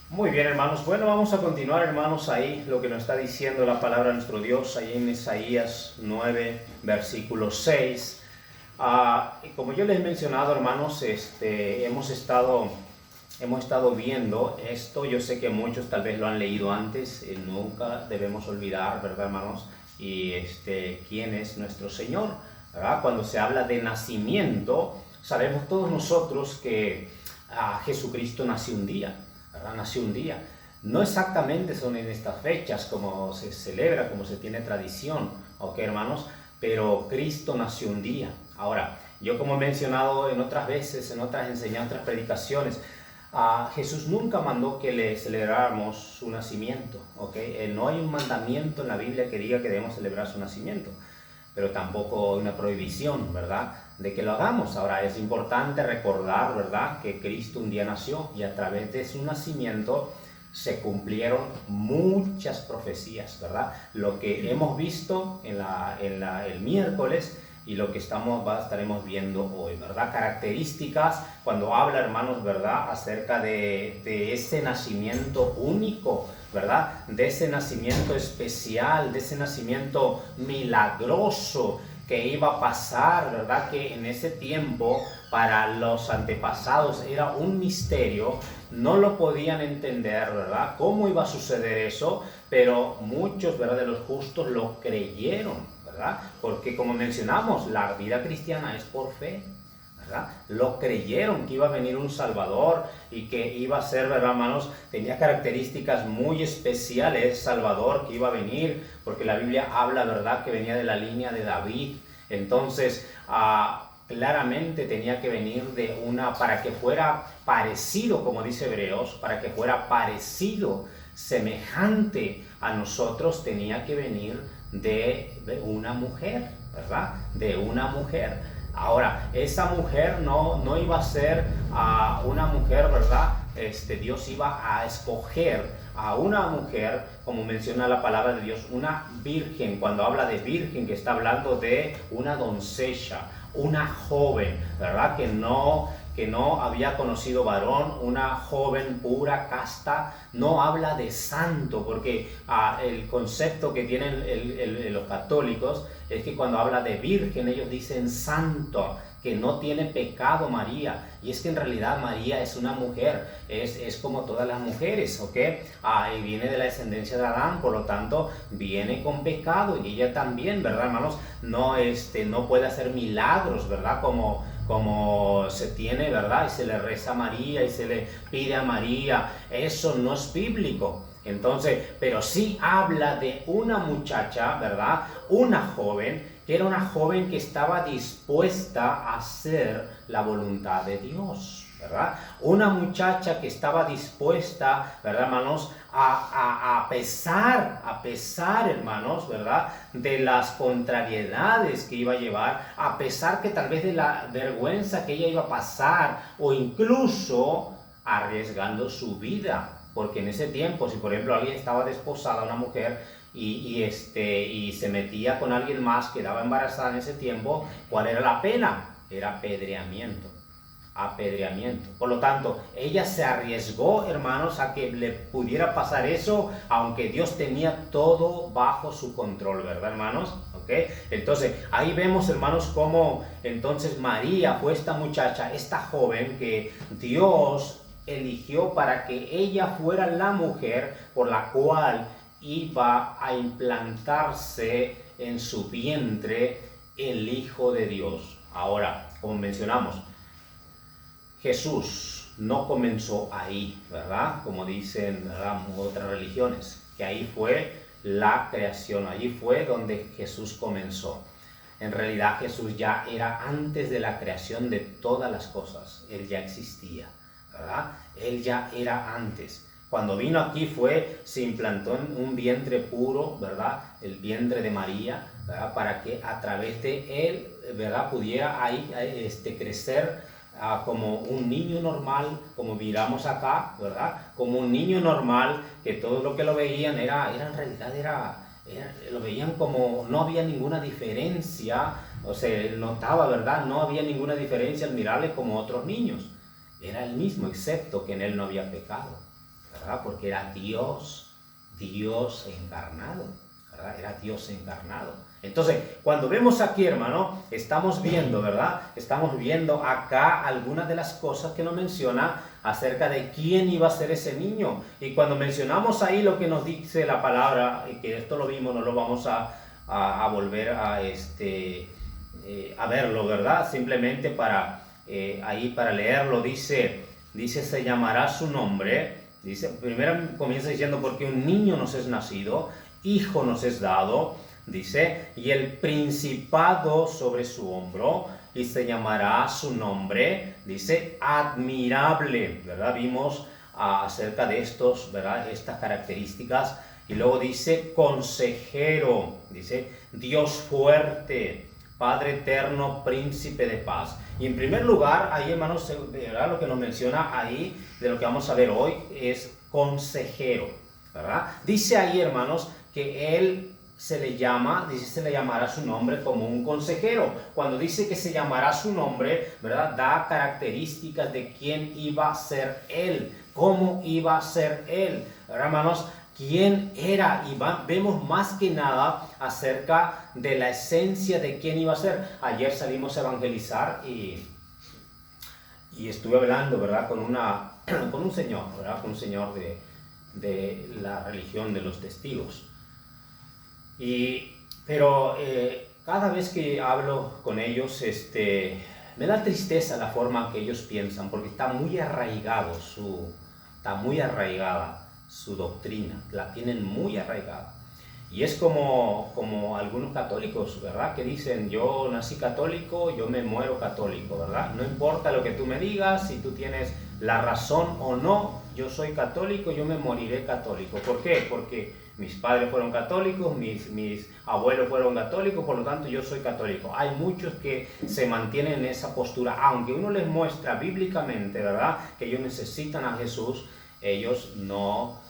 Muy bien, hermanos. Bueno, vamos a continuar, hermanos, ahí lo que nos está diciendo la palabra de nuestro Dios, ahí en Isaías 9, versículo 6. Y como yo les he mencionado, hermanos, hemos estado viendo esto. Yo sé que muchos tal vez lo han leído antes. Nunca debemos olvidar, ¿verdad, hermanos? ¿Quién es nuestro Señor? ¿Verdad? Cuando se habla de nacimiento, sabemos todos nosotros que Jesucristo nació un día. ¿Verdad? Nació un día. No exactamente son en estas fechas como se celebra, como se tiene tradición, ¿ok, hermanos? Pero Cristo nació un día. Ahora, yo como he mencionado en otras veces, en otras enseñanzas, otras predicaciones, Jesús nunca mandó que le celebráramos su nacimiento, ¿ok? No hay un mandamiento en la Biblia que diga que debemos celebrar su nacimiento, pero tampoco hay una prohibición, ¿verdad?, de que lo hagamos. Ahora, es importante recordar, ¿verdad?, que Cristo un día nació y a través de su nacimiento se cumplieron muchas profecías, ¿verdad? Lo que hemos visto el miércoles y lo que estaremos viendo hoy, ¿verdad? Características cuando habla, hermanos, ¿verdad?, acerca de ese nacimiento único, ¿verdad? De ese nacimiento especial, de ese nacimiento milagroso que iba a pasar, ¿verdad? Que en ese tiempo para los antepasados era un misterio, no lo podían entender, ¿verdad? ¿Cómo iba a suceder eso? Pero muchos, ¿verdad?, de los justos lo creyeron, ¿verdad? Porque como mencionamos, la vida cristiana es por fe, ¿verdad? Lo creyeron que iba a venir un Salvador y que iba a ser, ¿verdad, hermanos? Tenía características muy especiales, Salvador, que iba a venir, porque la Biblia habla, ¿verdad?, que venía de la línea de David. Entonces, claramente tenía que venir para que fuera parecido, como dice Hebreos, para que fuera parecido, semejante a nosotros, tenía que venir de una mujer, ¿verdad? De una mujer. Ahora, esa mujer no iba a ser una mujer, ¿verdad? Dios iba a escoger a una mujer, como menciona la palabra de Dios, una virgen. Cuando habla de virgen, que está hablando de una doncella, una joven, ¿verdad? Que no había conocido varón, una joven pura, casta. No habla de santo, porque el concepto que tienen los católicos es que cuando habla de virgen ellos dicen santo, que no tiene pecado María, y es que en realidad María es una mujer, es como todas las mujeres, ¿ok? Y viene de la descendencia de Adán, por lo tanto viene con pecado, y ella también, ¿verdad, hermanos? No puede hacer milagros, ¿verdad? Como se tiene, ¿verdad? Y se le reza a María y se le pide a María. Eso no es bíblico. Entonces, pero sí habla de una muchacha, ¿verdad? Una joven, que era una joven que estaba dispuesta a hacer la voluntad de Dios, ¿verdad? Una muchacha que estaba dispuesta, ¿verdad, hermanos? A pesar, hermanos, ¿verdad?, de las contrariedades que iba a llevar, a pesar que tal vez de la vergüenza que ella iba a pasar, o incluso arriesgando su vida, porque en ese tiempo, si por ejemplo alguien estaba desposada, una mujer, y se metía con alguien más, quedaba embarazada en ese tiempo, ¿cuál era la pena? Era apedreamiento. Apedreamiento. Por lo tanto, ella se arriesgó, hermanos, a que le pudiera pasar eso, aunque Dios tenía todo bajo su control, ¿verdad, hermanos? ¿Ok? Entonces, ahí vemos, hermanos, cómo entonces María fue esta muchacha, esta joven que Dios eligió para que ella fuera la mujer por la cual iba a implantarse en su vientre el Hijo de Dios. Ahora, como mencionamos, Jesús no comenzó ahí, ¿verdad? Como dicen, ¿verdad?, otras religiones, que ahí fue la creación, allí fue donde Jesús comenzó. En realidad Jesús ya era antes de la creación de todas las cosas, Él ya existía, ¿verdad? Él ya era antes. Cuando vino aquí se implantó en un vientre puro, ¿verdad? El vientre de María, ¿verdad? Para que a través de Él, ¿verdad?, pudiera ahí crecer como un niño normal, como miramos acá, ¿verdad? Como un niño normal, que todo lo que lo veían en realidad lo veían como no había ninguna diferencia, o sea, notaba, ¿verdad? No había ninguna diferencia al mirarle como otros niños. Era el mismo, excepto que en él no había pecado, ¿verdad? Porque era Dios encarnado, ¿verdad? Era Dios encarnado. Entonces, cuando vemos aquí, hermano, estamos viendo, ¿verdad? Estamos viendo acá algunas de las cosas que nos menciona acerca de quién iba a ser ese niño. Y cuando mencionamos ahí lo que nos dice la palabra, y que esto lo vimos, no lo vamos a volver a verlo, ¿verdad? Simplemente para leerlo, dice, se llamará su nombre. Dice, primero comienza diciendo, porque un niño nos es nacido, hijo nos es dado, dice, y el principado sobre su hombro, y se llamará su nombre, dice, admirable, ¿verdad? Vimos acerca de estos, ¿verdad? Estas características, y luego dice, consejero, dice, Dios fuerte, Padre eterno, príncipe de paz. Y en primer lugar, ahí, hermanos, ¿verdad? Lo que nos menciona ahí, de lo que vamos a ver hoy, es consejero, ¿verdad? Dice ahí, hermanos, que él se le llamará su nombre como un consejero. Cuando dice que se llamará su nombre, ¿verdad? Da características de quién iba a ser él, cómo iba a ser él, ¿verdad, hermanos? Quién era, y vemos más que nada acerca de la esencia de quién iba a ser. Ayer salimos a evangelizar y estuve hablando, ¿verdad? con un señor, ¿verdad? Con un señor de la religión de los testigos. Pero cada vez que hablo con ellos, me da tristeza la forma que ellos piensan, porque está muy arraigada su doctrina, la tienen muy arraigada. Y es como algunos católicos, ¿verdad? Que dicen, yo nací católico, yo me muero católico, ¿verdad? No importa lo que tú me digas, si tú tienes la razón o no, yo soy católico, yo me moriré católico. ¿Por qué? Porque mis padres fueron católicos, mis abuelos fueron católicos, por lo tanto yo soy católico. Hay muchos que se mantienen en esa postura, aunque uno les muestra bíblicamente, ¿verdad?, que ellos necesitan a Jesús, ellos no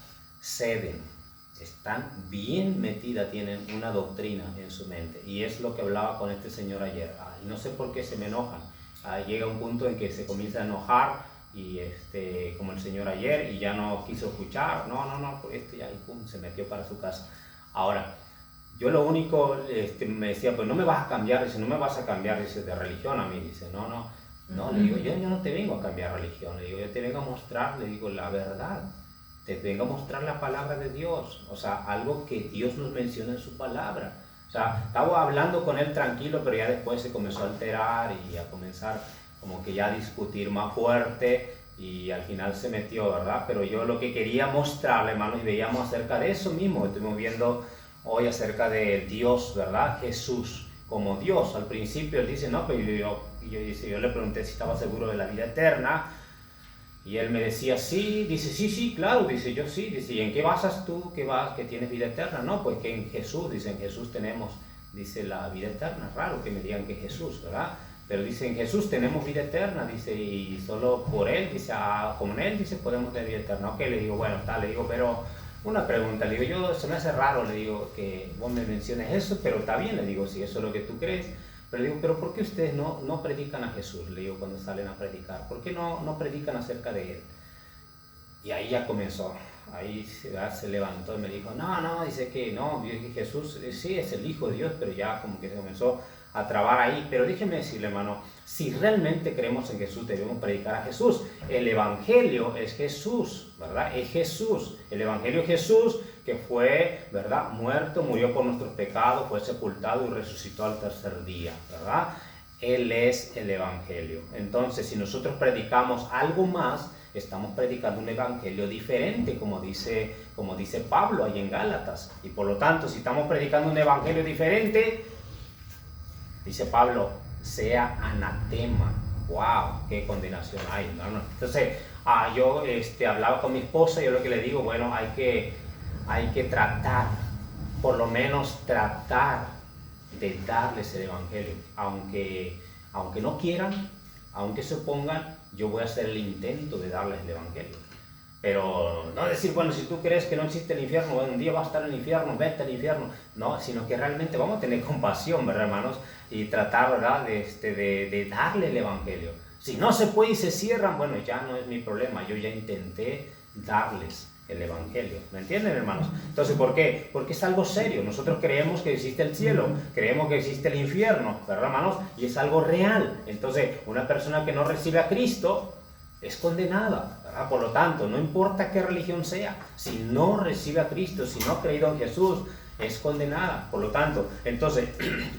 ceden. Están bien metidas, tienen una doctrina en su mente. Y es lo que hablaba con este señor ayer. Y no sé por qué se me enojan. Llega un punto en que se comienza a enojar, y como el señor ayer, y ya no quiso escuchar. No, ya, y pum, se metió para su casa. Ahora, yo lo único, me decía, pues no me vas a cambiar, dice, no me vas a cambiar, dice, de religión a mí, dice, no, le digo, yo no te vengo a cambiar religión, le digo, yo te vengo a mostrar, le digo, la verdad, te vengo a mostrar la palabra de Dios, o sea, algo que Dios nos menciona en su palabra. O sea, estaba hablando con él tranquilo, pero ya después se comenzó a alterar y a comenzar como que ya a discutir más fuerte, y al final se metió, ¿verdad? Pero yo lo que quería mostrarle, hermanos, y veíamos acerca de eso mismo, estuvimos viendo hoy acerca de Dios, ¿verdad? Jesús como Dios. Al principio él dice, no, pero yo le pregunté si estaba seguro de la vida eterna, y él me decía, sí, dice, sí, claro, dice, yo sí, dice, ¿y en qué basas tú que tienes vida eterna? No, pues que en Jesús, dice, en Jesús tenemos, dice, la vida eterna. Raro que me digan que Jesús, ¿verdad? Pero dice, en Jesús tenemos vida eterna, dice, y solo por él, dice, como en él, dice, podemos tener vida eterna. Ok, le digo, bueno, está, le digo, pero una pregunta, le digo, se me hace raro, le digo, que vos me menciones eso, pero está bien, le digo, si eso es lo que tú crees. Pero le digo, pero ¿por qué ustedes no predican a Jesús? Le digo, cuando salen a predicar, ¿por qué no predican acerca de él? Y ahí ya comenzó, ahí se levantó y me dijo, no, dice que no, Jesús sí es el Hijo de Dios, pero ya como que se comenzó a trabar ahí. Pero déjeme decirle, hermano, si realmente creemos en Jesús, debemos predicar a Jesús. El Evangelio es Jesús, ¿verdad? Es Jesús. El Evangelio es Jesús, que fue, ¿verdad?, muerto, murió por nuestros pecados, fue sepultado y resucitó al tercer día, ¿verdad? Él es el Evangelio. Entonces, si nosotros predicamos algo más, estamos predicando un evangelio diferente, como dice Pablo ahí en Gálatas. Y por lo tanto, si estamos predicando un evangelio diferente, dice Pablo, sea anatema. ¡Wow! ¡Qué condenación hay! ¿No? Entonces, yo hablaba con mi esposa, y yo lo que le digo, bueno, hay que tratar, por lo menos tratar de darles el evangelio. Aunque no quieran, aunque se opongan, yo voy a hacer el intento de darles el evangelio. Pero no decir, bueno, si tú crees que no existe el infierno, bueno, un día vas a estar en el infierno, vete al infierno. No, sino que realmente vamos a tener compasión, ¿verdad, hermanos? Y tratar, ¿verdad?, de darle el evangelio. Si no se puede y se cierran, bueno, ya no es mi problema. Yo ya intenté darles el Evangelio. ¿Me entienden, hermanos? Entonces, ¿por qué? Porque es algo serio. Nosotros creemos que existe el cielo, creemos que existe el infierno, ¿verdad, hermanos? Y es algo real. Entonces, una persona que no recibe a Cristo es condenada, ¿verdad? Por lo tanto, no importa qué religión sea, si no recibe a Cristo, si no ha creído en Jesús, es condenada. Por lo tanto, entonces,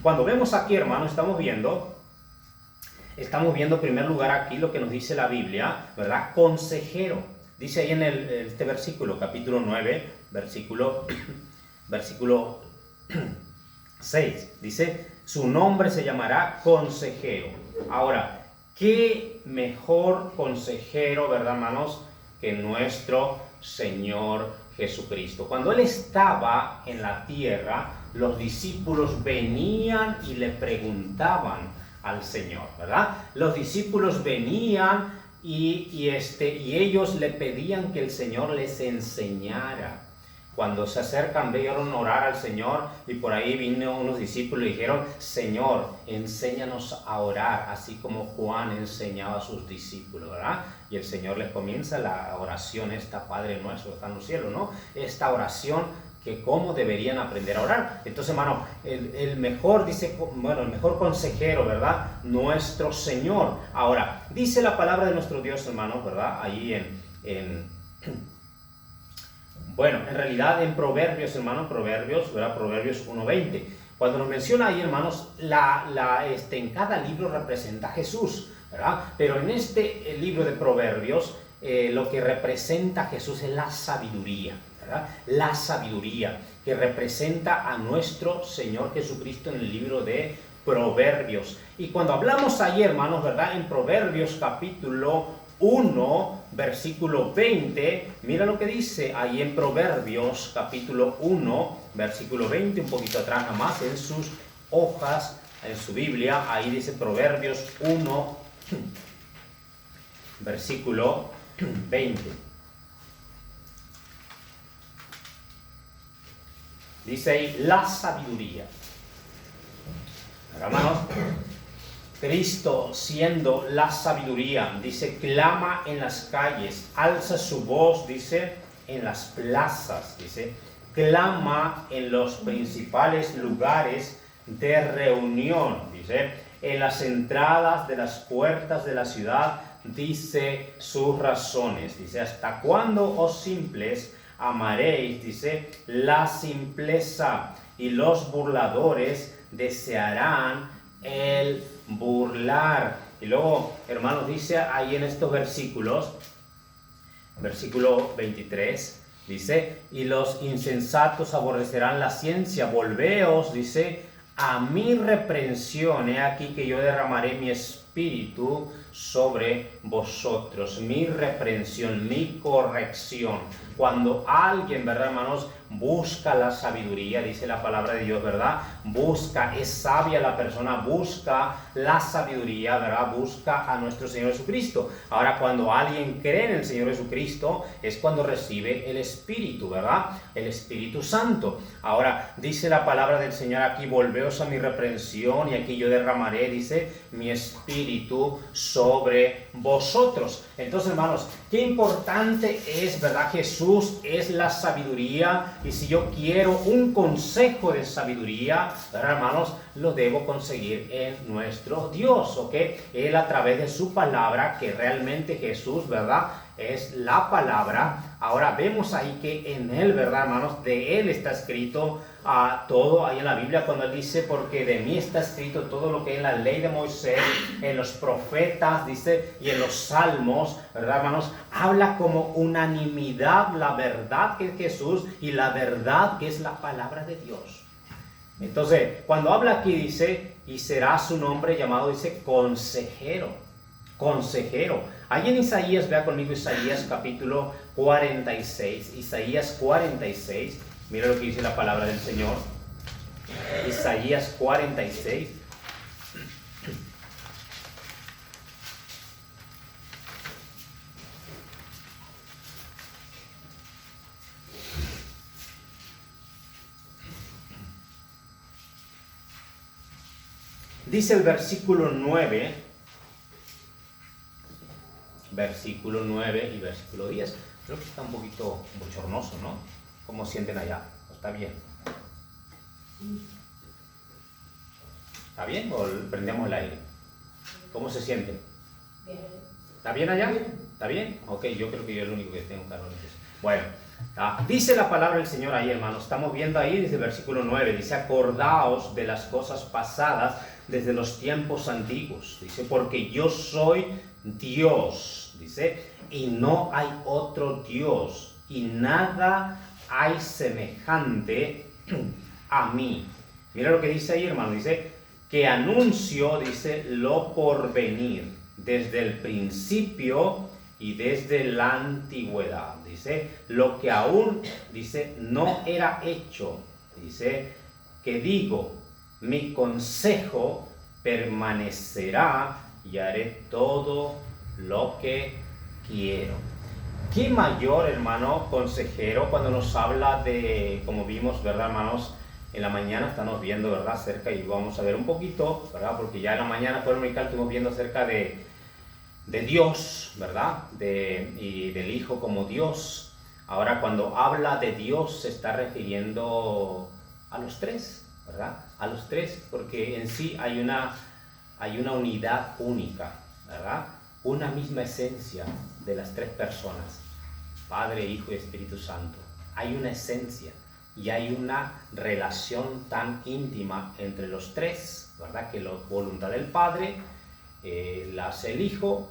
cuando vemos aquí, hermanos, estamos viendo en primer lugar aquí lo que nos dice la Biblia, ¿verdad? Consejero. Dice ahí en este versículo, capítulo 9, versículo 6, dice, su nombre se llamará consejero. Ahora, ¿qué mejor consejero, verdad, hermanos, que nuestro Señor Jesucristo? Cuando Él estaba en la tierra, los discípulos venían y le preguntaban al Señor, ¿verdad? Los discípulos venían y ellos le pedían que el Señor les enseñara. Cuando se acercan, vieron orar al Señor y por ahí vino unos discípulos y dijeron, Señor, enséñanos a orar, así como Juan enseñaba a sus discípulos, ¿verdad? Y el Señor les comienza la oración, esta Padre nuestro que está en los cielos, ¿no? Esta oración que cómo deberían aprender a orar. Entonces, hermano, el mejor consejero, ¿verdad? Nuestro Señor. Ahora, dice la palabra de nuestro Dios, hermano, ¿verdad? Ahí en realidad en Proverbios, hermano, ¿verdad? Proverbios 1:20. Cuando nos menciona ahí, hermanos, en cada libro representa a Jesús, ¿verdad? Pero en este libro de Proverbios, lo que representa a Jesús es la sabiduría, ¿verdad? La sabiduría que representa a nuestro Señor Jesucristo en el libro de Proverbios. Y cuando hablamos ahí, hermanos, ¿verdad? En Proverbios capítulo 1, versículo 20, mira lo que dice ahí en Proverbios capítulo 1, versículo 20, un poquito atrás nada más, en sus hojas, en su Biblia, ahí dice Proverbios 1, versículo 20. Dice ahí la sabiduría. Hermanos, Cristo siendo la sabiduría, dice, clama en las calles, alza su voz, dice, en las plazas, dice, clama en los principales lugares de reunión, dice, en las entradas de las puertas de la ciudad, dice sus razones, dice, ¿hasta cuándo, oh simples, amaréis, dice, la simpleza, y los burladores desearán el burlar? Y luego, hermanos, dice ahí en estos versículos, versículo 23, dice, y los insensatos aborrecerán la ciencia, volveos, dice, a mi reprensión, he aquí que yo derramaré mi espíritu sobre vosotros, mi reprensión, mi corrección. Cuando alguien, ¿verdad, hermanos? Busca la sabiduría, dice la palabra de Dios, ¿verdad? Es sabia la persona, busca la sabiduría, ¿verdad? Busca a nuestro Señor Jesucristo. Ahora, cuando alguien cree en el Señor Jesucristo, es cuando recibe el Espíritu, ¿verdad? El Espíritu Santo. Ahora, dice la palabra del Señor aquí, volveos a mi reprensión, y aquí yo derramaré, dice, mi Espíritu sobre vosotros. Entonces, hermanos, qué importante es, ¿verdad? Jesús es la sabiduría. Y si yo quiero un consejo de sabiduría, ¿verdad, hermanos? Lo debo conseguir en nuestro Dios, ¿ok? Él a través de su palabra, que realmente Jesús, ¿verdad? Es la palabra. Ahora vemos ahí que en Él, ¿verdad, hermanos? De Él está escrito todo ahí en la Biblia, cuando Él dice, porque de mí está escrito todo lo que hay en la ley de Moisés, en los profetas, dice, y en los salmos, ¿verdad, hermanos? Habla como unanimidad la verdad que es Jesús y la verdad que es la palabra de Dios. Entonces, cuando habla aquí, dice, y será su nombre llamado, dice, consejero. Consejero. Ahí en Isaías, vea conmigo Isaías capítulo 46. Isaías 46. Mira lo que dice la palabra del Señor. Isaías 46. Dice el versículo 9 y versículo 10. Creo que está un poquito bochornoso, ¿no? ¿Cómo sienten allá? ¿Está bien? ¿Está bien o prendemos el aire? ¿Cómo se sienten? Bien. ¿Está bien allá? ¿Está bien? Ok, yo creo que yo es el único que tengo calor. Bueno, dice la palabra del Señor ahí, hermanos. Estamos viendo ahí desde el versículo 9. Dice, acordaos de las cosas pasadas desde los tiempos antiguos. Dice, porque yo soy Dios. Dice, y no hay otro Dios. Y nada hay semejante a mí. Mira lo que dice ahí, hermano. Dice, que anuncio, dice, lo por venir desde el principio y desde la antigüedad. Dice, lo que aún, dice, no era hecho. Dice, que digo, mi consejo permanecerá y haré todo lo que quiero. ¿Qué mayor, hermano, consejero cuando nos habla de, como vimos, verdad, hermanos? En la mañana estamos viendo, ¿verdad?, cerca, y vamos a ver un poquito, ¿verdad? Porque ya en la mañana fue el único que estuvimos viendo acerca de Dios, ¿verdad? Y del Hijo como Dios. Ahora, cuando habla de Dios, se está refiriendo a los tres, ¿verdad? A los tres, porque en sí hay una unidad única, ¿verdad? Una misma esencia de las tres personas, Padre, Hijo y Espíritu Santo. Hay una esencia. Y hay una relación tan íntima entre los tres, ¿verdad? Que la voluntad del Padre la hace el Hijo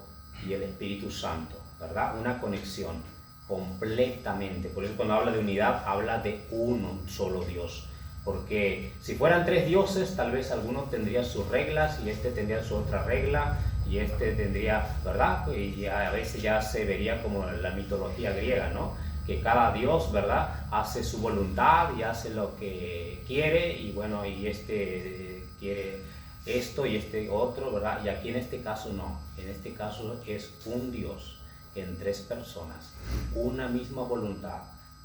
y el Espíritu Santo, ¿verdad? Una conexión completamente. Por eso cuando habla de unidad, habla de uno solo Dios. Porque si fueran tres dioses, tal vez alguno tendría sus reglas y este tendría su otra regla y este tendría, ¿verdad? Y a veces ya se vería como la mitología griega, ¿no? Que cada Dios, ¿verdad?, hace su voluntad y hace lo que quiere, y bueno, y este quiere esto y este otro, ¿verdad? Y aquí en este caso no, en este caso es un Dios en tres personas, una misma voluntad,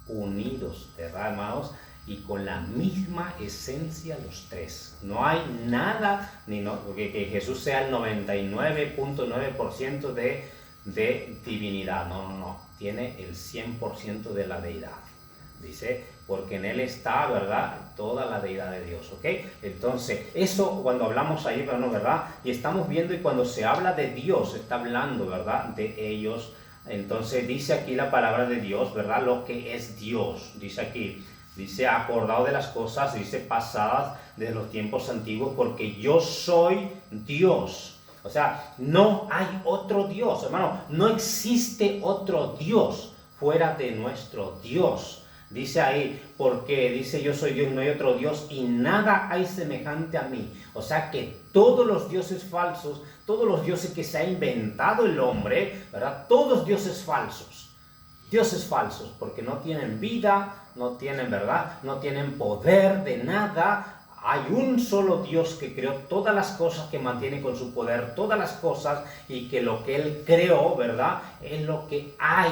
unidos, ¿verdad, hermanos? Y con la misma esencia los tres. No hay nada, que Jesús sea el 99.9% de divinidad, no. Tiene el 100% de la deidad, dice, porque en él está, ¿verdad?, toda la deidad de Dios, ¿ok? Entonces, eso cuando hablamos ahí, ¿verdad? Y estamos viendo, y cuando se habla de Dios, está hablando, ¿verdad?, de ellos. Entonces, dice aquí la palabra de Dios, ¿verdad?, lo que es Dios, dice aquí, dice, acordado de las cosas, dice, pasadas de los tiempos antiguos, porque yo soy Dios. O sea, no hay otro Dios, hermano, no existe otro Dios fuera de nuestro Dios. Dice ahí, porque dice yo soy Dios y no hay otro Dios y nada hay semejante a mí. O sea que todos los dioses falsos, todos los dioses que se ha inventado el hombre, ¿verdad? Todos dioses falsos, porque no tienen vida, no tienen, ¿verdad?, no tienen poder de nada. Hay un solo Dios que creó todas las cosas, que mantiene con su poder todas las cosas, y que lo que Él creó, ¿verdad?, es lo que hay.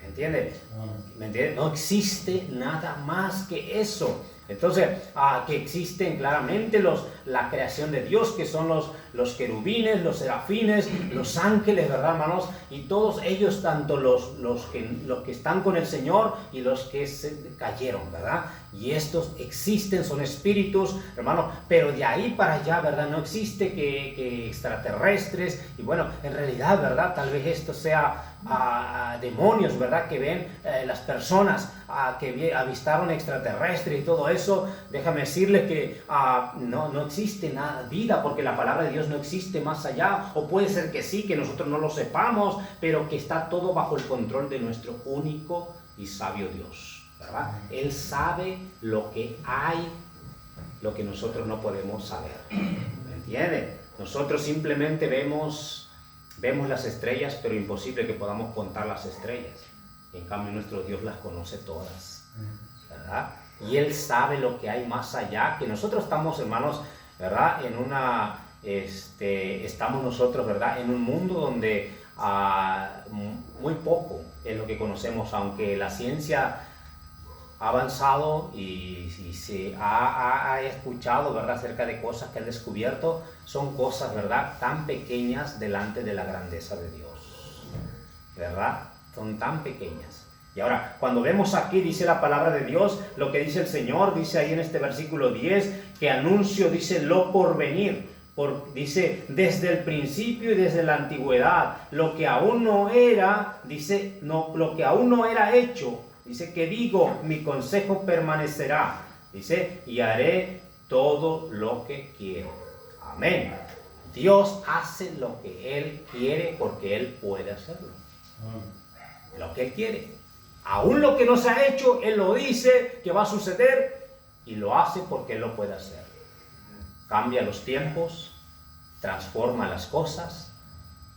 ¿Me entiendes? ¿Me entiendes? No existe nada más que eso. Entonces, que existen claramente la creación de Dios, que son los querubines, los serafines, los ángeles, ¿verdad, hermanos? Y todos ellos, tanto los que están con el Señor y los que se cayeron, ¿verdad? Y estos existen, son espíritus, hermano, pero de ahí para allá, ¿verdad? No existe que extraterrestres, y bueno, en realidad, ¿verdad?, tal vez esto sea demonios, ¿verdad?, que ven las personas que avistaron extraterrestres y todo eso. Déjame decirles que no existe nada, vida, porque la palabra de Dios no existe más allá, o puede ser que sí, que nosotros no lo sepamos, pero que está todo bajo el control de nuestro único y sabio Dios, ¿verdad? Él sabe lo que hay, lo que nosotros no podemos saber, ¿me entiendes? Nosotros simplemente vemos las estrellas, pero imposible que podamos contar las estrellas. En cambio, nuestro Dios las conoce todas, ¿verdad? Y Él sabe lo que hay más allá, que nosotros estamos, hermanos, ¿verdad?, estamos nosotros, ¿verdad?, en un mundo donde muy poco es lo que conocemos, aunque la ciencia ha avanzado y se ha escuchado, ¿verdad?, acerca de cosas que han descubierto. Son cosas, ¿verdad?, tan pequeñas delante de la grandeza de Dios, ¿verdad? son tan pequeñas. Y ahora, cuando vemos aquí, dice la palabra de Dios, lo que dice el Señor, dice ahí en este versículo 10, que anuncio, dice, lo por venir. Dice, desde el principio y desde la antigüedad, lo que aún no era, dice, no, lo que aún no era hecho, dice que digo, mi consejo permanecerá, dice, y haré todo lo que quiero. Amén. Dios hace lo que Él quiere porque Él puede hacerlo. Lo que Él quiere. Aún lo que no se ha hecho, Él lo dice que va a suceder y lo hace porque Él lo puede hacer. Cambia los tiempos, transforma las cosas,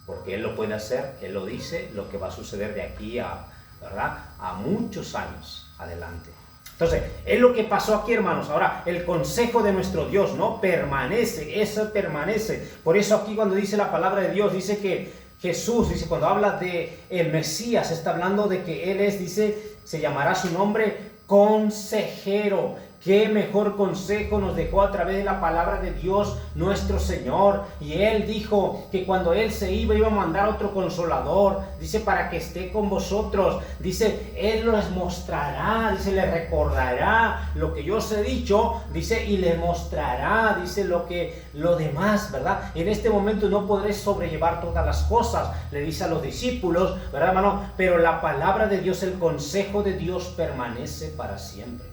porque Él lo puede hacer, Él lo dice, lo que va a suceder de aquí a, ¿verdad?, a muchos años adelante. Entonces, es lo que pasó aquí, hermanos. Ahora, el consejo de nuestro Dios, ¿no? Permanece, eso permanece. Por eso aquí cuando dice la palabra de Dios, dice que Jesús, dice, cuando habla de el Mesías, está hablando de que Él es, dice, se llamará su nombre consejero. Qué mejor consejo nos dejó a través de la palabra de Dios nuestro Señor. Y Él dijo que cuando Él se iba a mandar otro consolador, dice, para que esté con vosotros. Dice, Él les mostrará, dice, les recordará lo que yo os he dicho, dice, y les mostrará, dice, lo demás, ¿verdad? En este momento no podréis sobrellevar todas las cosas, le dice a los discípulos, ¿verdad, hermano? Pero la palabra de Dios, el consejo de Dios permanece para siempre.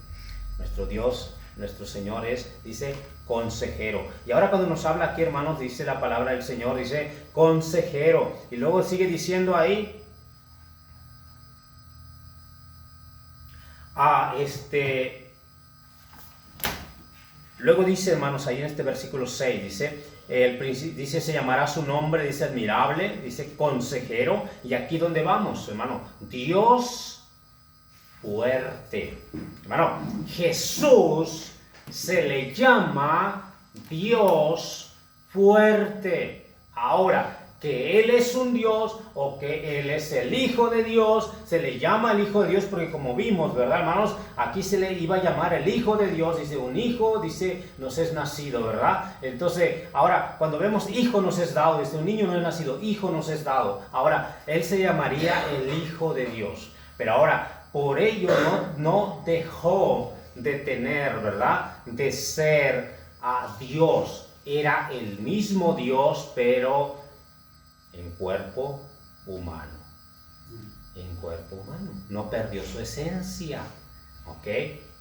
Nuestro Dios, nuestro Señor es, dice, consejero. Y ahora cuando nos habla aquí, hermanos, dice la palabra del Señor, dice, consejero. Y luego sigue diciendo ahí, luego dice, hermanos, ahí en este versículo 6, dice, se llamará su nombre, dice, admirable, dice, consejero. Y aquí donde vamos, hermano, Dios fuerte. Hermano, Jesús se le llama Dios fuerte. Ahora, que Él es un Dios o que Él es el Hijo de Dios, se le llama el Hijo de Dios porque como vimos, ¿verdad, hermanos? Aquí se le iba a llamar el Hijo de Dios, dice un hijo, dice nos es nacido, ¿verdad? Entonces, ahora, cuando vemos hijo nos es dado, dice un niño no es nacido, hijo nos es dado. Ahora, Él se llamaría el Hijo de Dios. Pero ahora, por ello no dejó de tener, ¿verdad?, de ser a Dios. Era el mismo Dios, pero en cuerpo humano. En cuerpo humano. No perdió su esencia. ¿Ok?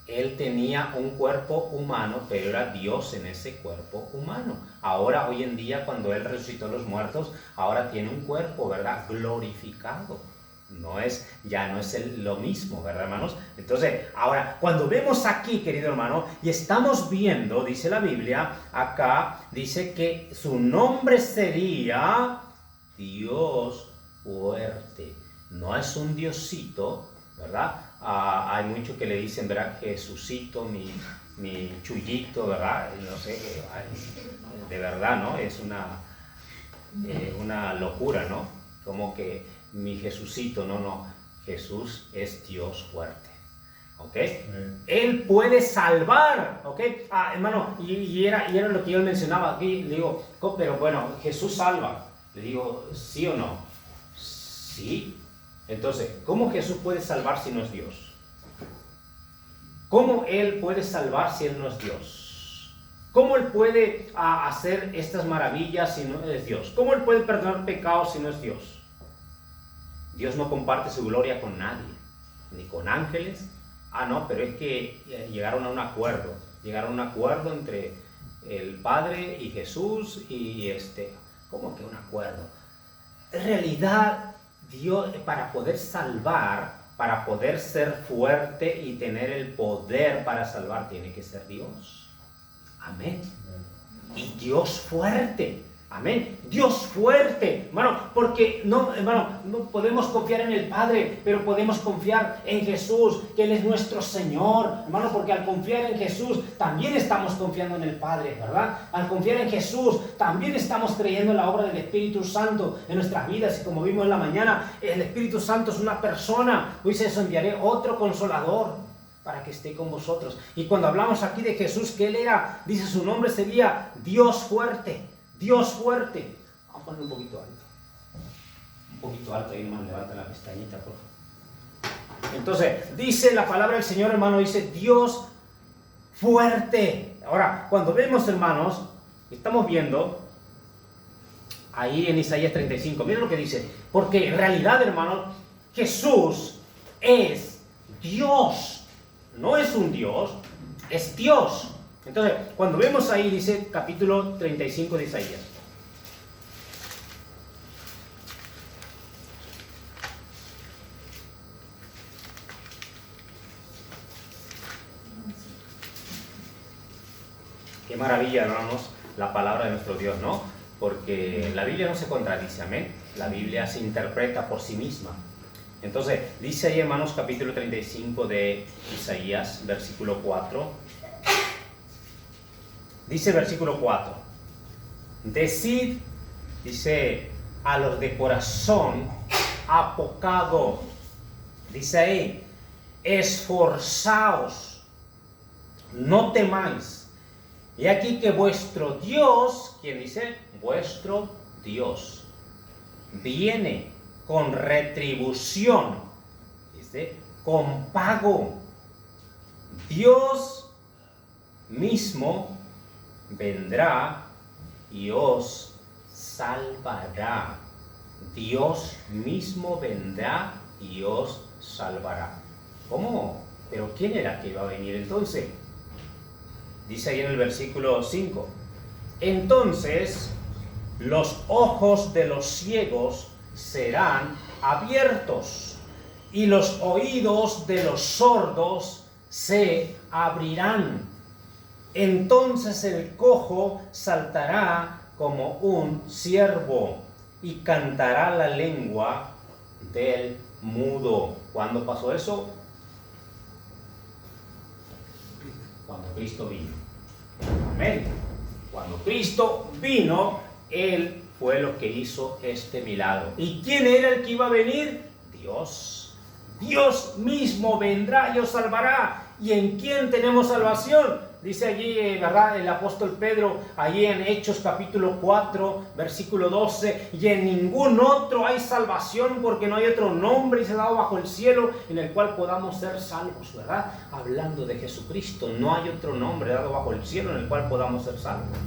Él tenía un cuerpo humano, pero era Dios en ese cuerpo humano. Ahora, hoy en día, cuando Él resucitó a los muertos, ahora tiene un cuerpo, ¿verdad?, glorificado. Ya no es lo mismo, ¿verdad, hermanos? Entonces, ahora, cuando vemos aquí, querido hermano, y estamos viendo, dice la Biblia, acá, dice que su nombre sería Dios fuerte. No es un Diosito, ¿verdad? Hay muchos que le dicen, ¿verdad?, Jesucito, mi chullito, ¿verdad? No sé, de verdad, ¿no? Es una locura, ¿no? Como que mi Jesucito, no, Jesús es Dios fuerte, ¿ok? Él puede salvar, ¿ok? Hermano, y era lo que yo mencionaba aquí, le digo, pero bueno, Jesús salva, le digo, ¿sí o no? Sí. Entonces, ¿cómo Jesús puede salvar si no es Dios? ¿Cómo Él puede salvar si Él no es Dios? ¿Cómo Él puede hacer estas maravillas si no es Dios? ¿Cómo Él puede perdonar pecados si no es Dios? Dios no comparte su gloria con nadie, ni con ángeles. No, pero es que llegaron a un acuerdo entre el Padre y Jesús y ¿cómo que un acuerdo? En realidad, Dios, para poder salvar, para poder ser fuerte y tener el poder para salvar, tiene que ser Dios. Amén. Y Dios fuerte. Amén. Dios fuerte, hermano, porque no podemos confiar en el Padre, pero podemos confiar en Jesús, que Él es nuestro Señor, hermano, porque al confiar en Jesús también estamos confiando en el Padre, ¿verdad? Al confiar en Jesús también estamos creyendo en la obra del Espíritu Santo en nuestras vidas, y como vimos en la mañana, el Espíritu Santo es una persona, pues eso enviaré otro consolador para que esté con vosotros. Y cuando hablamos aquí de Jesús, que Él era, dice su nombre sería Dios fuerte. Dios fuerte. Vamos a poner un poquito alto. Un poquito alto ahí, hermano, levanta la pestañita, por favor. Entonces, dice la palabra del Señor, hermano, dice Dios fuerte. Ahora, cuando vemos, hermanos, estamos viendo ahí en Isaías 35, miren lo que dice, porque en realidad, hermanos, Jesús es Dios, no es un Dios, es Dios. Entonces, cuando vemos ahí, dice capítulo 35 de Isaías. Qué maravilla, hermanos, la palabra de nuestro Dios, ¿no? Porque la Biblia no se contradice, amén. La Biblia se interpreta por sí misma. Entonces, dice ahí, hermanos, capítulo 35 de Isaías, versículo 4. Dice versículo 4. Decid, dice, a los de corazón apocado. Dice ahí, esforzaos, no temáis. Y aquí que vuestro Dios, ¿quién dice? Vuestro Dios viene con retribución, dice, con pago. Dios mismo vendrá y os salvará. Dios mismo vendrá y os salvará. ¿Cómo? ¿Pero quién era que iba a venir entonces? Dice ahí en el versículo 5. Entonces los ojos de los ciegos serán abiertos y los oídos de los sordos se abrirán. Entonces el cojo saltará como un ciervo y cantará la lengua del mudo. ¿Cuándo pasó eso? Cuando Cristo vino. Amén. Cuando Cristo vino, Él fue lo que hizo este milagro. ¿Y quién era el que iba a venir? Dios. Dios mismo vendrá y os salvará. ¿Y en quién tenemos salvación? Dice allí, ¿verdad? El apóstol Pedro, allí en Hechos capítulo 4, versículo 12, y en ningún otro hay salvación porque no hay otro nombre dado bajo el cielo en el cual podamos ser salvos, ¿verdad? Hablando de Jesucristo, no hay otro nombre dado bajo el cielo en el cual podamos ser salvos.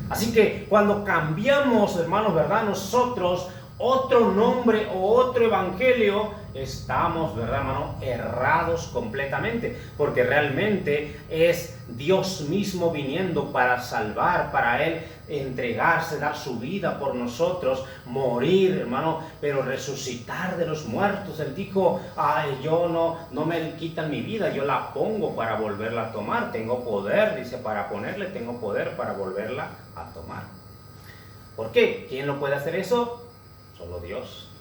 Así que cuando cambiamos, hermanos, ¿verdad? Nosotros otro nombre o otro evangelio, estamos, ¿verdad, hermano? Errados completamente, porque realmente es Dios mismo viniendo para salvar, para Él entregarse, dar su vida por nosotros, morir, hermano, pero resucitar de los muertos. Él dijo, yo no me quitan mi vida, yo la pongo para volverla a tomar, tengo poder, dice, para ponerle, tengo poder para volverla a tomar. ¿Por qué? ¿Quién lo puede hacer eso? Solo Dios.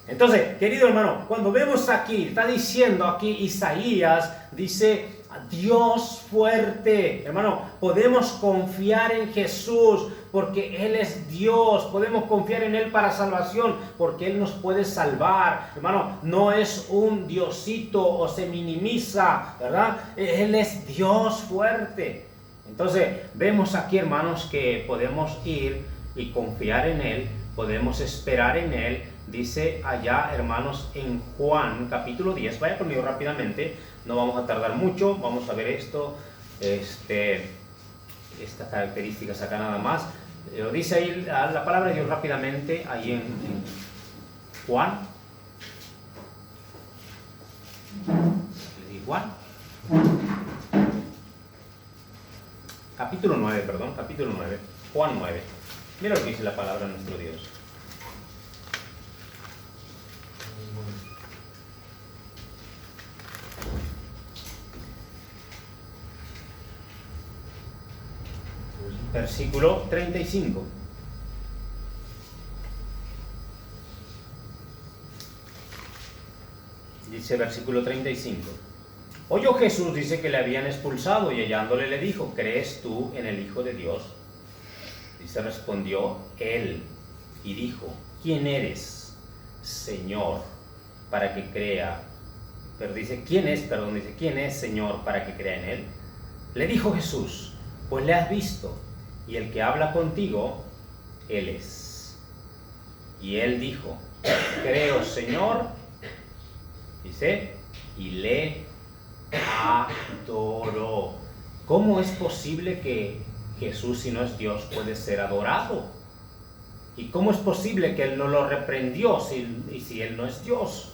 Entonces, querido hermano, cuando vemos aquí, está diciendo aquí Isaías, dice Dios fuerte. Hermano, podemos confiar en Jesús porque Él es Dios. Podemos confiar en Él para salvación porque Él nos puede salvar. Hermano, no es un diosito o se minimiza, ¿verdad? Él es Dios fuerte. Entonces, vemos aquí, hermanos, que podemos ir y confiar en Él. Podemos esperar en Él. Dice allá, hermanos, en Juan capítulo 10. Vaya conmigo rápidamente, no vamos a tardar mucho. Vamos a ver esto, estas características acá nada más. Lo dice ahí la palabra de Dios rápidamente, ahí en Juan. Juan. Capítulo 9, perdón, capítulo 9. Juan 9. Mira lo que dice la palabra de nuestro Dios. Versículo 35. Dice versículo 35. Oyó Jesús, dice que le habían expulsado y hallándole le dijo, ¿crees tú en el Hijo de Dios? Dice, respondió él y dijo, ¿quién eres, Señor, para que crea? Pero dice, ¿quién es, Señor, para que crea en él? Le dijo Jesús, pues le has visto, y el que habla contigo, él es. Y él dijo, creo, Señor, dice, y le adoró. ¿Cómo es posible que Jesús, si no es Dios, puede ser adorado? ¿Y cómo es posible que él no lo reprendió si él no es Dios?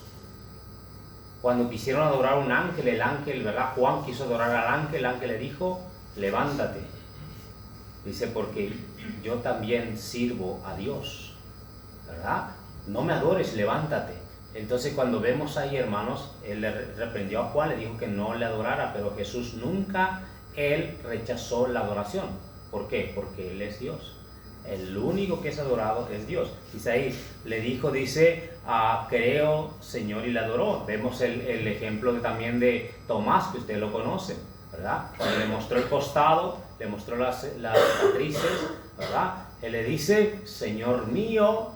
Cuando quisieron adorar a un ángel, el ángel, ¿verdad? Juan quiso adorar al ángel, el ángel le dijo, levántate. Dice, porque yo también sirvo a Dios, ¿verdad? No me adores, levántate. Entonces cuando vemos ahí, hermanos, él le reprendió a Juan, le dijo que no le adorara, pero Jesús nunca, él rechazó la adoración. ¿Por qué? Porque él es Dios. El único que es adorado es Dios. Dice ahí, le dijo, dice, creo, Señor, y le adoró. Vemos el ejemplo también de Tomás, que usted lo conoce, ¿verdad? Cuando le mostró el costado, le mostró las cicatrices, ¿verdad? Él le dice, Señor mío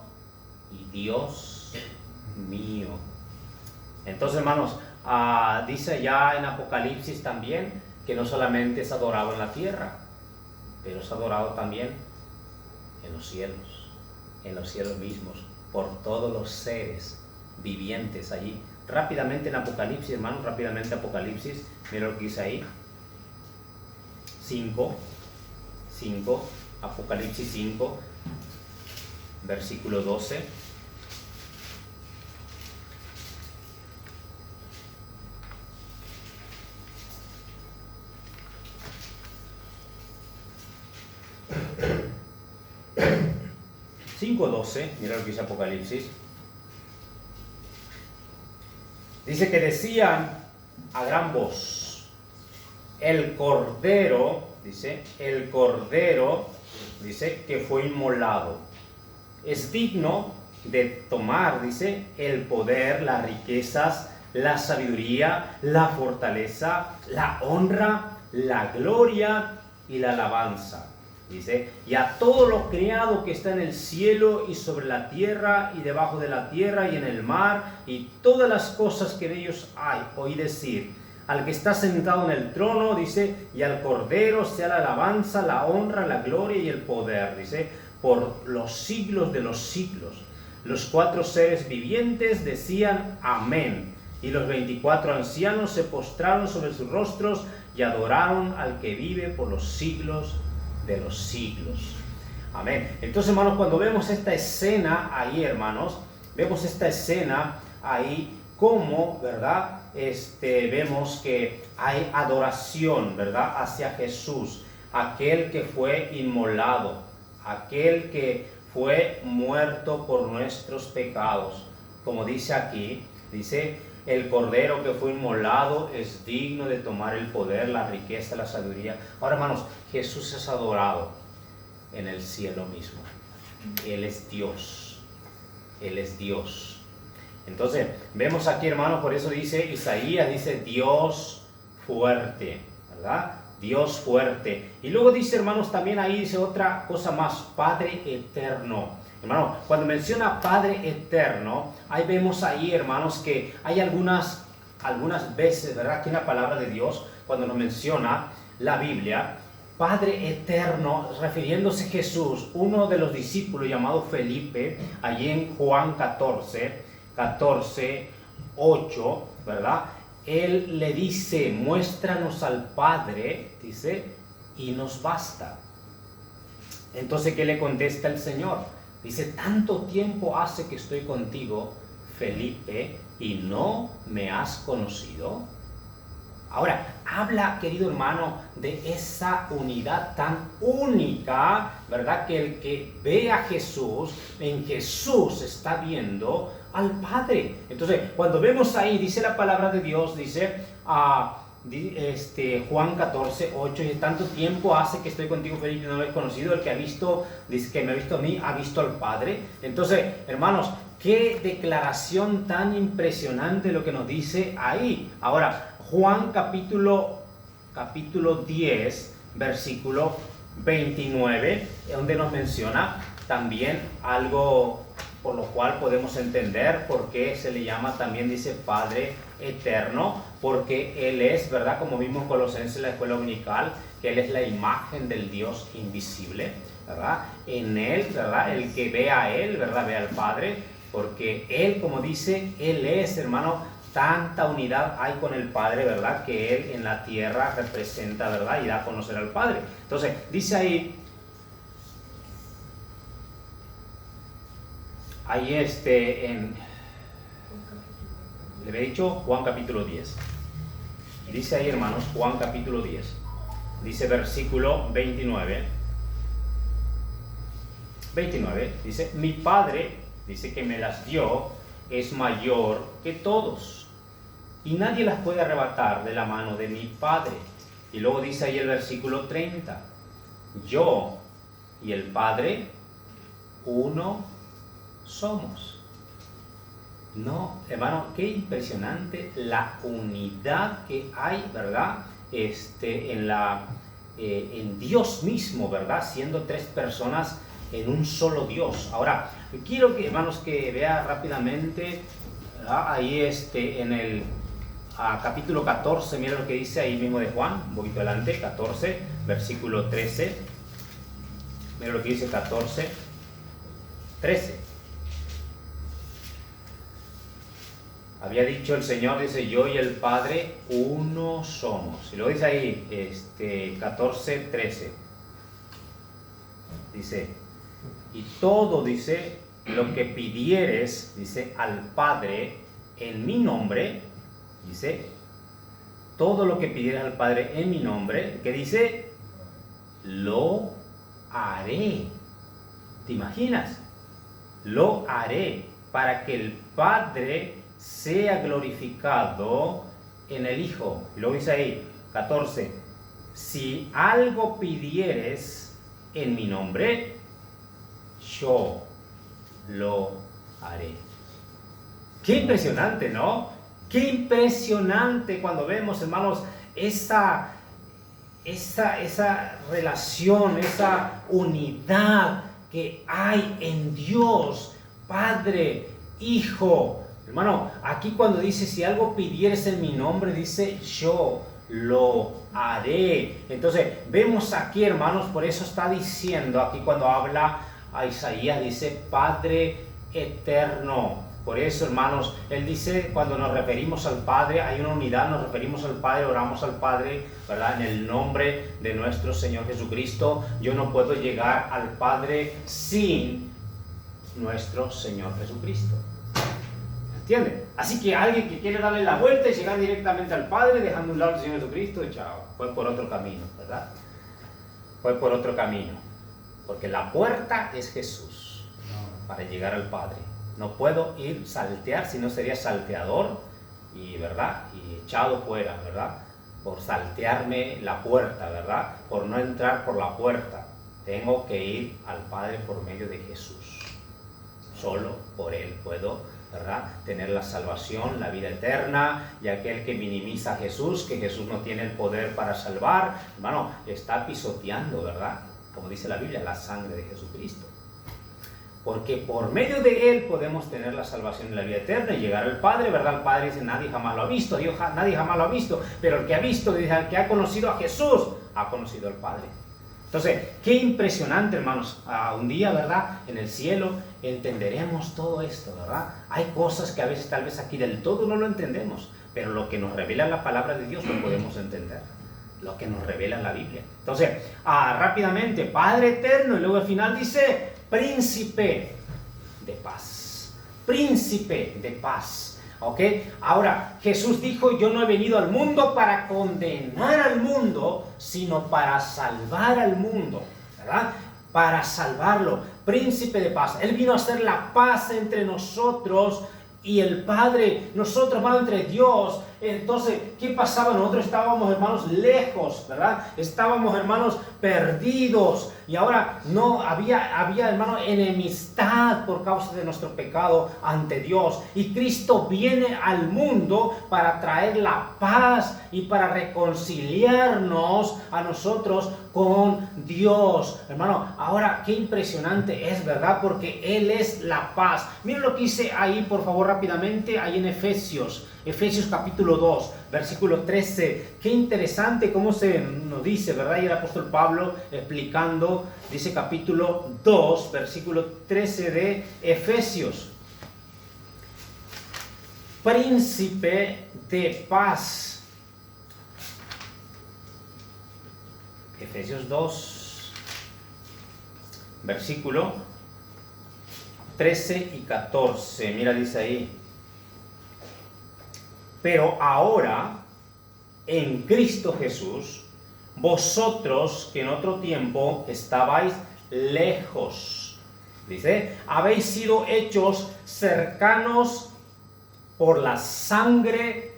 y Dios mío. Entonces, hermanos, dice ya en Apocalipsis también que no solamente es adorado en la tierra, pero es adorado también en los cielos mismos, por todos los seres vivientes allí. Rápidamente en Apocalipsis, hermanos, rápidamente Apocalipsis, mira lo que dice ahí. 5, Apocalipsis 5, versículo 12. Mira lo que dice Apocalipsis. Dice que decían a gran voz, el cordero, dice que fue inmolado, es digno de tomar, dice, el poder, las riquezas, la sabiduría, la fortaleza, la honra, la gloria y la alabanza. Dice, y a todo lo creado que está en el cielo y sobre la tierra y debajo de la tierra y en el mar y todas las cosas que en ellos hay, oí decir, al que está sentado en el trono, dice, y al Cordero sea la alabanza, la honra, la gloria y el poder, dice, por los siglos de los siglos. Los 4 seres vivientes decían amén, y los 24 ancianos se postraron sobre sus rostros y adoraron al que vive por los siglos de los siglos. Amén. Entonces, hermanos, cuando vemos esta escena ahí, hermanos, vemos esta escena ahí como, ¿verdad? Vemos que hay adoración, ¿verdad? Hacia Jesús, aquel que fue inmolado, aquel que fue muerto por nuestros pecados. Como dice aquí, dice, el Cordero que fue inmolado es digno de tomar el poder, la riqueza, la sabiduría. Ahora, hermanos, Jesús es adorado en el cielo mismo. Él es Dios. Él es Dios. Entonces, vemos aquí, hermanos, por eso dice Isaías, dice Dios fuerte, ¿verdad? Dios fuerte. Y luego dice, hermanos, también ahí dice otra cosa más, Padre eterno. Hermano, cuando menciona Padre eterno, ahí vemos ahí, hermanos, que hay algunas veces, ¿verdad? Aquí en la palabra de Dios, cuando nos menciona la Biblia, Padre eterno, refiriéndose a Jesús, uno de los discípulos llamado Felipe, allí en Juan 14, 8, ¿verdad? Él le dice, muéstranos al Padre, dice, y nos basta. Entonces, ¿qué le contesta el Señor? Dice, tanto tiempo hace que estoy contigo, Felipe, y no me has conocido. Ahora, habla, querido hermano, de esa unidad tan única, ¿verdad? Que el que ve a Jesús, en Jesús está viendo al Padre. Entonces, cuando vemos ahí, dice la palabra de Dios, dice Juan 14, 8, y tanto tiempo hace que estoy contigo, Felipe, no me has conocido. El que ha visto, dice que me ha visto a mí, ha visto al Padre. Entonces, hermanos, qué declaración tan impresionante lo que nos dice ahí. Ahora, Juan capítulo 10, versículo 29, donde nos menciona también algo por lo cual podemos entender por qué se le llama también, dice, Padre eterno, porque Él es, ¿verdad? Como vimos en Colosenses, la escuela dominical, que Él es la imagen del Dios invisible, ¿verdad? En Él, ¿verdad? El que ve a Él, ¿verdad? Ve al Padre, porque Él, como dice, Él es, hermano, tanta unidad hay con el Padre, ¿verdad? Que Él en la tierra representa, ¿verdad? Y da a conocer al Padre. Entonces, dice ahí le había dicho Juan capítulo 10. Dice ahí, hermanos, Juan capítulo 10. Dice versículo 29. 29, dice, mi Padre, dice que me las dio, es mayor que todos, y nadie las puede arrebatar de la mano de mi Padre. Y luego dice ahí el versículo 30, yo y el Padre, uno somos. No, hermano, qué impresionante la unidad que hay, ¿verdad? En Dios mismo, ¿verdad? Siendo tres personas en un solo Dios. Ahora, quiero que, hermanos, que vea rápidamente, ¿verdad? Ahí en el capítulo 14, mira lo que dice ahí mismo de Juan, un poquito adelante, 14, versículo 13. Mira lo que dice 14, 13. Había dicho el Señor, dice, yo y el Padre uno somos. Y luego dice ahí, 14, 13. Dice, y todo, dice, lo que pidieres, dice, al Padre en mi nombre, dice, todo lo que pidieres al Padre en mi nombre, ¿qué dice? Lo haré. ¿Te imaginas? Lo haré para que el Padre sea glorificado en el Hijo. Y luego dice ahí, 14, si algo pidieres en mi nombre, yo lo haré. Qué impresionante, ¿no? Qué impresionante cuando vemos, hermanos, esa relación, esa unidad que hay en Dios, Padre, Hijo. Hermano, aquí cuando dice, si algo pidieres en mi nombre, dice, yo lo haré. Entonces, vemos aquí, hermanos, por eso está diciendo, aquí cuando habla a Isaías, dice, Padre eterno. Por eso, hermanos, él dice, cuando nos referimos al Padre, hay una unidad, nos referimos al Padre, oramos al Padre, ¿verdad? En el nombre de nuestro Señor Jesucristo. Yo no puedo llegar al Padre sin nuestro Señor Jesucristo. ¿Entienden? Así que alguien que quiere darle la vuelta y llegar directamente al Padre, dejando a un lado al Señor Jesucristo, chao, fue por otro camino, ¿verdad? Fue por otro camino. Porque la puerta es Jesús para llegar al Padre. No puedo ir saltear, si no sería salteador y, ¿verdad? Y echado fuera, ¿verdad? Por saltearme la puerta, ¿verdad? Por no entrar por la puerta. Tengo que ir al Padre por medio de Jesús. Solo por Él puedo, ¿verdad? Tener la salvación, la vida eterna. Y aquel que minimiza a Jesús, que Jesús no tiene el poder para salvar, hermano, está pisoteando, ¿verdad? Como dice la Biblia, la sangre de Jesucristo. Porque por medio de Él podemos tener la salvación y la vida eterna y llegar al Padre, ¿verdad? El Padre dice, nadie jamás lo ha visto, Dios nadie jamás lo ha visto, pero el que ha visto, dice, el que ha conocido a Jesús, ha conocido al Padre. Entonces, qué impresionante, hermanos. Un día, ¿verdad? En el cielo entenderemos todo esto, ¿verdad? Hay cosas que a veces, tal vez aquí del todo no lo entendemos, pero lo que nos revela la palabra de Dios lo podemos entender. Lo que nos revela la Biblia. Entonces, rápidamente, Padre eterno, y luego al final dice, príncipe de paz. Príncipe de paz. ¿Ok? Ahora, Jesús dijo, yo no he venido al mundo para condenar al mundo, sino para salvar al mundo, ¿verdad? Para salvarlo. Príncipe de paz. Él vino a hacer la paz entre nosotros y el Padre, nosotros, hermano, entre Dios. Entonces, ¿qué pasaba? Nosotros estábamos, hermanos, lejos, ¿verdad? Estábamos, hermanos, perdidos. Y ahora no había, hermano, enemistad por causa de nuestro pecado ante Dios. Y Cristo viene al mundo para traer la paz y para reconciliarnos a nosotros con Dios. Hermano, ahora qué impresionante es, ¿verdad? Porque Él es la paz. Miren lo que dice ahí, por favor, rápidamente, ahí en Efesios capítulo 2, versículo 13. Qué interesante cómo se nos dice, ¿verdad? Y el apóstol Pablo explicando, dice capítulo 2, versículo 13 de Efesios. Príncipe de paz. Efesios 2, versículo 13 y 14. Mira, dice ahí. Pero ahora, en Cristo Jesús, vosotros que en otro tiempo estabais lejos, dice, habéis sido hechos cercanos por la sangre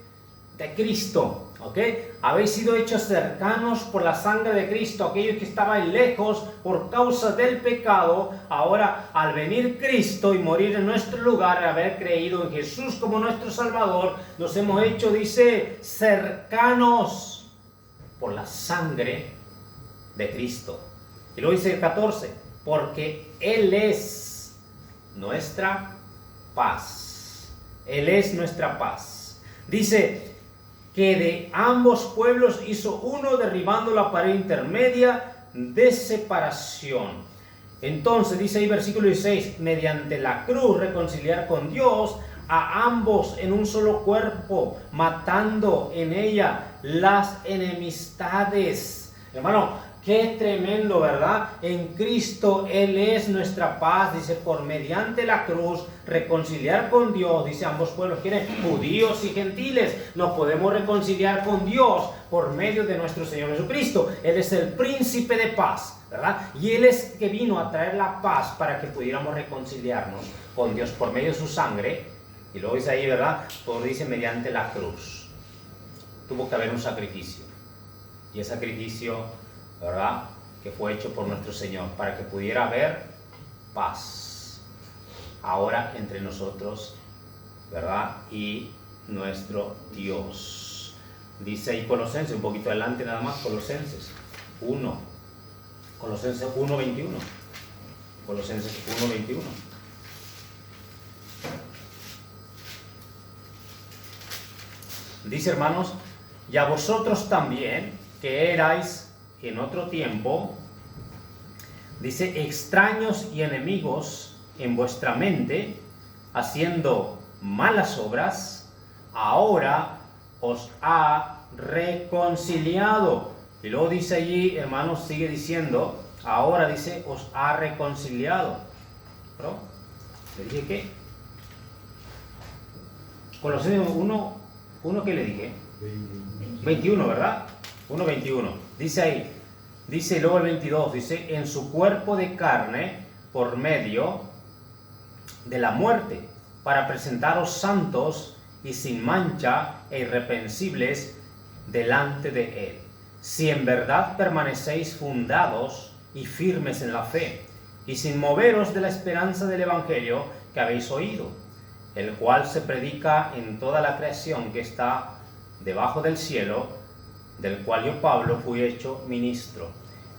de Cristo. ¿Ok? Habéis sido hechos cercanos por la sangre de Cristo. Aquellos que estaban lejos por causa del pecado, ahora al venir Cristo y morir en nuestro lugar, haber creído en Jesús como nuestro Salvador, nos hemos hecho, dice, cercanos por la sangre de Cristo. Y luego dice el 14, porque Él es nuestra paz. Él es nuestra paz. Dice que de ambos pueblos hizo uno, derribando la pared intermedia de separación. Entonces dice ahí versículo 16, mediante la cruz reconciliar con Dios a ambos en un solo cuerpo, matando en ella las enemistades. Hermano, qué tremendo, ¿verdad? En Cristo Él es nuestra paz, dice, por mediante la cruz, reconciliar con Dios, dice, ambos pueblos, quieren judíos y gentiles, nos podemos reconciliar con Dios por medio de nuestro Señor Jesucristo. Él es el príncipe de paz, ¿verdad? Y Él es que vino a traer la paz para que pudiéramos reconciliarnos con Dios por medio de su sangre. Y luego dice ahí, ¿verdad? Por dice, mediante la cruz. Tuvo que haber un sacrificio. Y el sacrificio, ¿verdad?, que fue hecho por nuestro Señor para que pudiera haber paz ahora entre nosotros, ¿verdad?, y nuestro Dios. Dice ahí Colosenses, un poquito adelante nada más, Colosenses 1, Colosenses 1:21, Colosenses 1:21. Dice, hermanos, y a vosotros también, que erais en otro tiempo, dice, extraños y enemigos en vuestra mente, haciendo malas obras, ahora os ha reconciliado. Y luego dice allí, hermanos, sigue diciendo, ahora dice, os ha reconciliado. ¿Pero? ¿Le dije qué? Colosenses 1, ¿qué le dije? 21, ¿verdad? 1:21. Dice ahí, dice luego el 22, dice, en su cuerpo de carne, por medio de la muerte, para presentaros santos y sin mancha e irreprensibles delante de Él. Si en verdad permanecéis fundados y firmes en la fe, y sin moveros de la esperanza del Evangelio que habéis oído, el cual se predica en toda la creación que está debajo del cielo, del cual yo, Pablo, fui hecho ministro.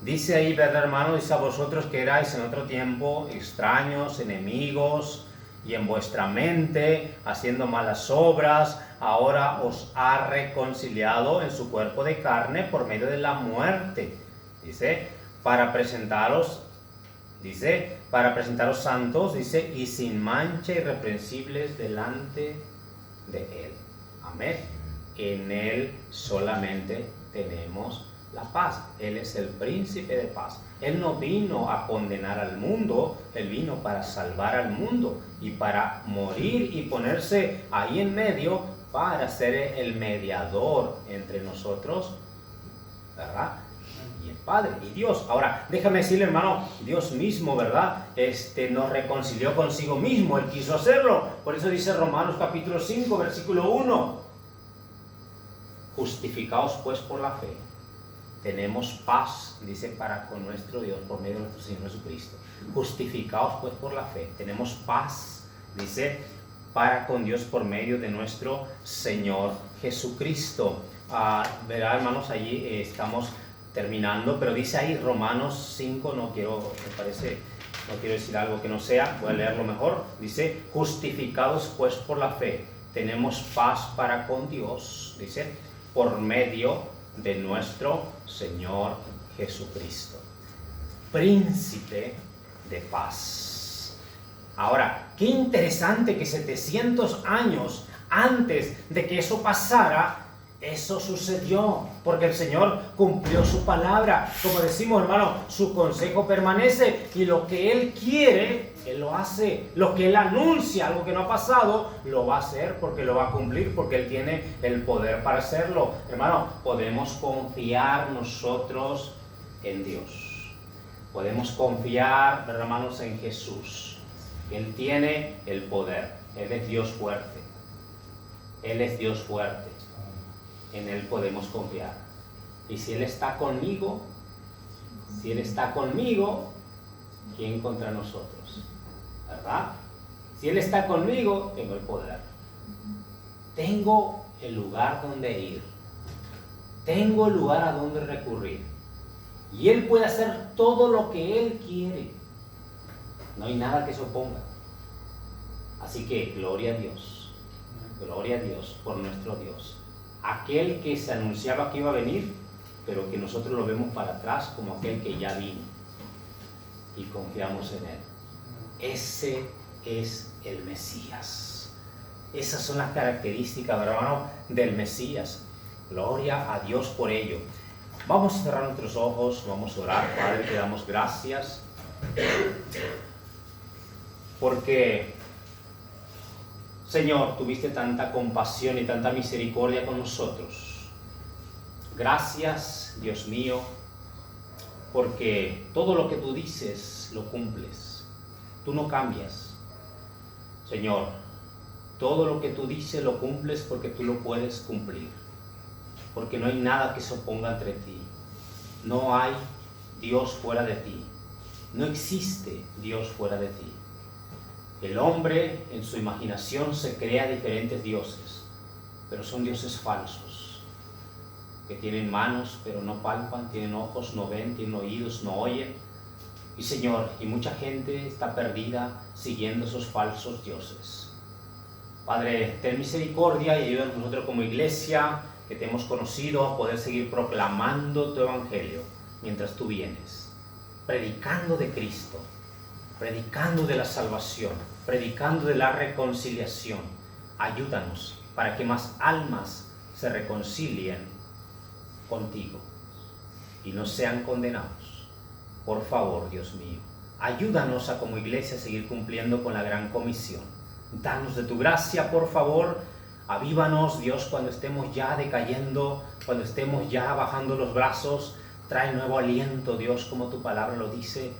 Dice ahí, ¿verdad, hermano? Dice, a vosotros que erais en otro tiempo extraños, enemigos, y en vuestra mente, haciendo malas obras, ahora os ha reconciliado en su cuerpo de carne por medio de la muerte. Dice, para presentaros santos, dice, y sin mancha, irreprensibles delante de Él. Amén. En Él solamente tenemos la paz. Él es el príncipe de paz. Él no vino a condenar al mundo, Él vino para salvar al mundo y para morir y ponerse ahí en medio para ser el mediador entre nosotros, ¿verdad?, y el Padre y Dios. Ahora, déjame decirle, hermano, Dios mismo, ¿verdad?, nos reconcilió consigo mismo. Él quiso hacerlo. Por eso dice Romanos capítulo 5, versículo 1. Justificaos pues por la fe. Tenemos paz, dice, para con nuestro Dios por medio de nuestro Señor Jesucristo. Justificaos pues por la fe. Tenemos paz, dice, para con Dios por medio de nuestro Señor Jesucristo. Verá, hermanos, allí estamos terminando, pero dice ahí Romanos 5, no quiero decir algo que no sea, voy a leerlo mejor. Dice, justificados pues por la fe, tenemos paz para con Dios, dice, por medio de nuestro Señor Jesucristo, príncipe de paz. Ahora, qué interesante que 700 años antes de que eso pasara, eso sucedió, porque el Señor cumplió su palabra. Como decimos, hermano, su consejo permanece, y lo que Él quiere, Él lo hace. Lo que Él anuncia, algo que no ha pasado, lo va a hacer, porque lo va a cumplir, porque Él tiene el poder para hacerlo. Hermano, podemos confiar nosotros en Dios. Podemos confiar, hermanos, en Jesús. Él tiene el poder. Él es Dios fuerte. Él es Dios fuerte. En Él podemos confiar. Y si Él está conmigo, ¿quién contra nosotros? ¿Verdad? Si Él está conmigo, tengo el poder. Tengo el lugar donde ir. Tengo el lugar a donde recurrir. Y Él puede hacer todo lo que Él quiere. No hay nada que se oponga. Así que, gloria a Dios. Gloria a Dios por nuestro Dios. Aquel que se anunciaba que iba a venir, pero que nosotros lo vemos para atrás como aquel que ya vino. Y confiamos en Él. Ese es el Mesías. Esas son las características, hermano, del Mesías. Gloria a Dios por ello. Vamos a cerrar nuestros ojos, vamos a orar. Padre, te damos gracias porque, Señor, tuviste tanta compasión y tanta misericordia con nosotros. Gracias, Dios mío, porque todo lo que tú dices lo cumples. Tú no cambias. Señor, todo lo que tú dices lo cumples porque tú lo puedes cumplir. Porque no hay nada que se oponga entre ti. No hay Dios fuera de ti. No existe Dios fuera de ti. El hombre en su imaginación se crea diferentes dioses, pero son dioses falsos, que tienen manos pero no palpan, tienen ojos, no ven, tienen oídos, no oyen. Y Señor, y mucha gente está perdida siguiendo esos falsos dioses. Padre, ten misericordia y ayúdanos nosotros como iglesia que te hemos conocido a poder seguir proclamando tu evangelio mientras tú vienes, predicando de Cristo, predicando de la salvación, predicando de la reconciliación. Ayúdanos para que más almas se reconcilien contigo y no sean condenados. Por favor, Dios mío, ayúdanos a como iglesia a seguir cumpliendo con la gran comisión. Danos de tu gracia, por favor. Avívanos, Dios, cuando estemos ya decayendo, cuando estemos ya bajando los brazos. Trae nuevo aliento, Dios, como tu palabra lo dice,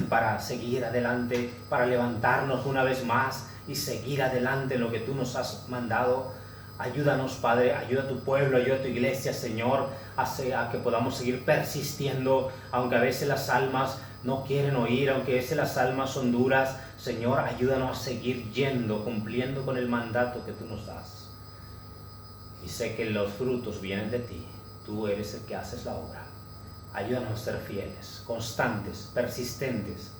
para seguir adelante, para levantarnos una vez más y seguir adelante en lo que tú nos has mandado. Ayúdanos, Padre, ayuda a tu pueblo, ayuda a tu iglesia, Señor, a que podamos seguir persistiendo, aunque a veces las almas no quieren oír, aunque a veces las almas son duras. Señor, ayúdanos a seguir yendo, cumpliendo con el mandato que tú nos das. Y sé que los frutos vienen de ti. Tú eres el que haces la obra. Ayúdanos a ser fieles, constantes, persistentes.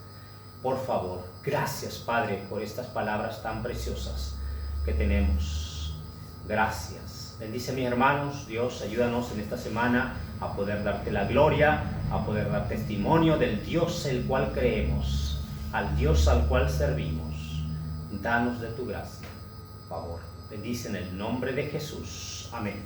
Por favor, gracias, Padre, por estas palabras tan preciosas que tenemos. Gracias. Bendice a mis hermanos. Dios, ayúdanos en esta semana a poder darte la gloria, a poder dar testimonio del Dios el cual creemos, al Dios al cual servimos. Danos de tu gracia, por favor. Bendice en el nombre de Jesús. Amén.